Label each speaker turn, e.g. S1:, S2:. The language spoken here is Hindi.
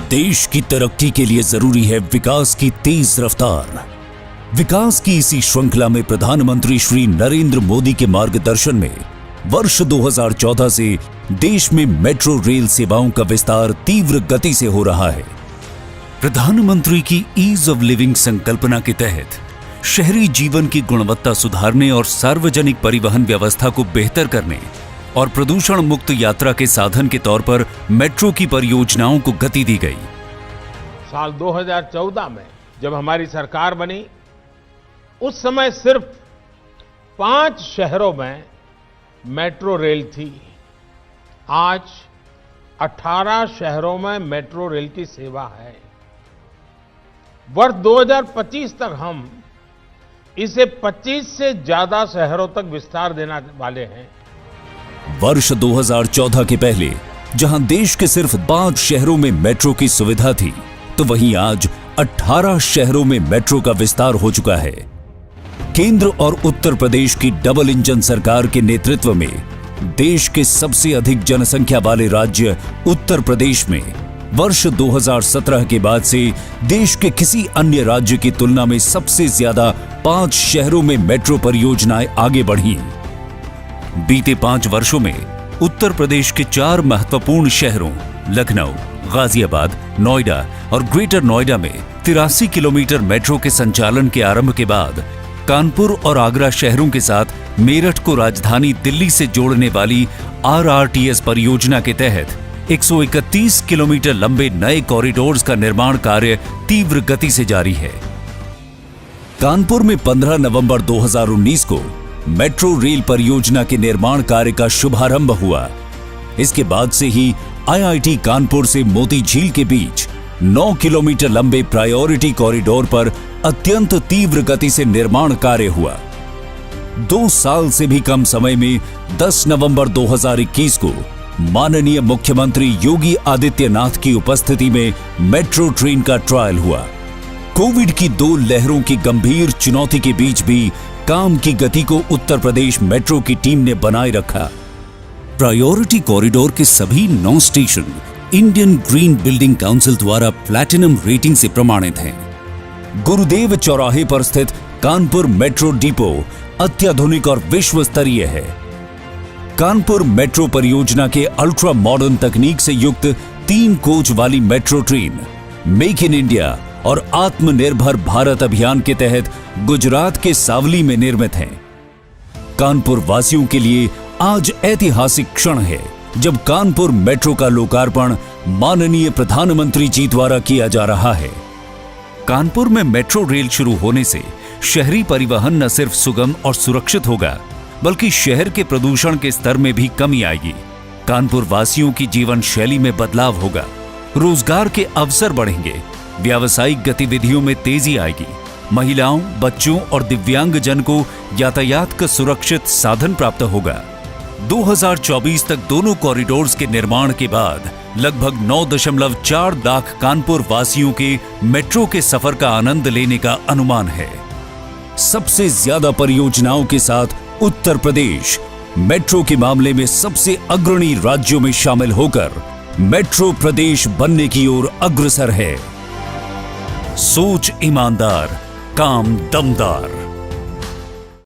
S1: देश की तरक्की के लिए जरूरी है विकास की तेज रफ्तार। विकास की इसी श्रृंखला में प्रधानमंत्री श्री नरेंद्र मोदी के मार्गदर्शन में वर्ष 2014 से देश में मेट्रो रेल सेवाओं का विस्तार तीव्र गति से हो रहा है। प्रधानमंत्री की ईज ऑफ लिविंग संकल्पना के तहत शहरी जीवन की गुणवत्ता सुधारने और सार्वजनिक परिवहन व्यवस्था को बेहतर करने और प्रदूषण मुक्त यात्रा के साधन के तौर पर मेट्रो की परियोजनाओं को गति दी गई।
S2: साल 2014 में जब हमारी सरकार बनी, उस समय सिर्फ 5 शहरों में मेट्रो रेल थी। आज 18 शहरों में मेट्रो रेल की सेवा है। वर्ष 2025 तक हम इसे 25 से ज्यादा शहरों तक विस्तार देने वाले हैं।
S1: वर्ष 2014 के पहले जहां देश के सिर्फ 5 शहरों में मेट्रो की सुविधा थी, तो वहीं आज 18 शहरों में मेट्रो का विस्तार हो चुका है। केंद्र और उत्तर प्रदेश की डबल इंजन सरकार के नेतृत्व में देश के सबसे अधिक जनसंख्या वाले राज्य उत्तर प्रदेश में वर्ष 2017 के बाद से देश के किसी अन्य राज्य की तुलना में सबसे ज्यादा 5 शहरों में मेट्रो परियोजनाएं आगे बढ़ी। बीते 5 वर्षों में उत्तर प्रदेश के 4 महत्वपूर्ण शहरों लखनऊ, गाजियाबाद, नोएडा और ग्रेटर नोएडा में 83 किलोमीटर मेट्रो के संचालन के आरंभ के बाद कानपुर और आगरा शहरों के साथ मेरठ को राजधानी दिल्ली से जोड़ने वाली RRTS परियोजना के तहत 131 किलोमीटर लंबे नए कॉरिडोर्स का निर्माण कार्य तीव्र गति से जारी है। कानपुर में 15 नवंबर 2019 को मेट्रो रेल परियोजना के निर्माण कार्य का शुभारंभ हुआ। इसके बाद से ही IIT कानपुर से मोती झील के बीच 9 किलोमीटर लंबे प्रायोरिटी कॉरिडोर पर अत्यंत तीव्र गति से निर्माण कार्य हुआ। 2 साल से भी कम समय में 10 नवंबर 2021 को माननीय मुख्यमंत्री योगी आदित्यनाथ की उपस्थिति में मेट्रो ट्रेन का ट्रायल हुआ। कोविड की 2 लहरों की गंभीर चुनौती के बीच भी काम की गति को उत्तर प्रदेश मेट्रो की टीम ने बनाए रखा। प्रायोरिटी कॉरिडोर के सभी 9 station Indian green building council द्वारा प्लैटिनम रेटिंग से प्रमाणित हैं। गुरुदेव चौराहे पर स्थित कानपुर मेट्रो डिपो अत्याधुनिक और विश्व स्तरीय है। कानपुर मेट्रो परियोजना के अल्ट्रा मॉडर्न तकनीक से युक्त 3 कोच वाली metro train make in India और आत्मनिर्भर भारत अभियान के तहत गुजरात के सावली में निर्मित है। कानपुर वासियों के लिए आज ऐतिहासिक क्षण है जब कानपुर मेट्रो का लोकार्पण माननीय प्रधानमंत्री जी द्वारा किया जा रहा है। कानपुर में मेट्रो रेल शुरू होने से शहरी परिवहन न सिर्फ सुगम और सुरक्षित होगा, बल्कि शहर के प्रदूषण के स्तर में भी कमी आएगी। कानपुर वासियों की जीवन शैली में बदलाव होगा, रोजगार के अवसर बढ़ेंगे, व्यावसायिक गतिविधियों में तेजी आएगी, महिलाओं, बच्चों और दिव्यांगजन को यातायात का सुरक्षित साधन प्राप्त होगा। 2024 तक दोनों कॉरिडोर्स के निर्माण के बाद लगभग 9.4 लाख कानपुर वासियों के मेट्रो के सफर का आनंद लेने का अनुमान है। सबसे ज्यादा परियोजनाओं के साथ उत्तर प्रदेश मेट्रो के मामले में सबसे अग्रणी राज्यों में शामिल होकर मेट्रो प्रदेश बनने की ओर अग्रसर है। सोच ईमानदार, काम दमदार।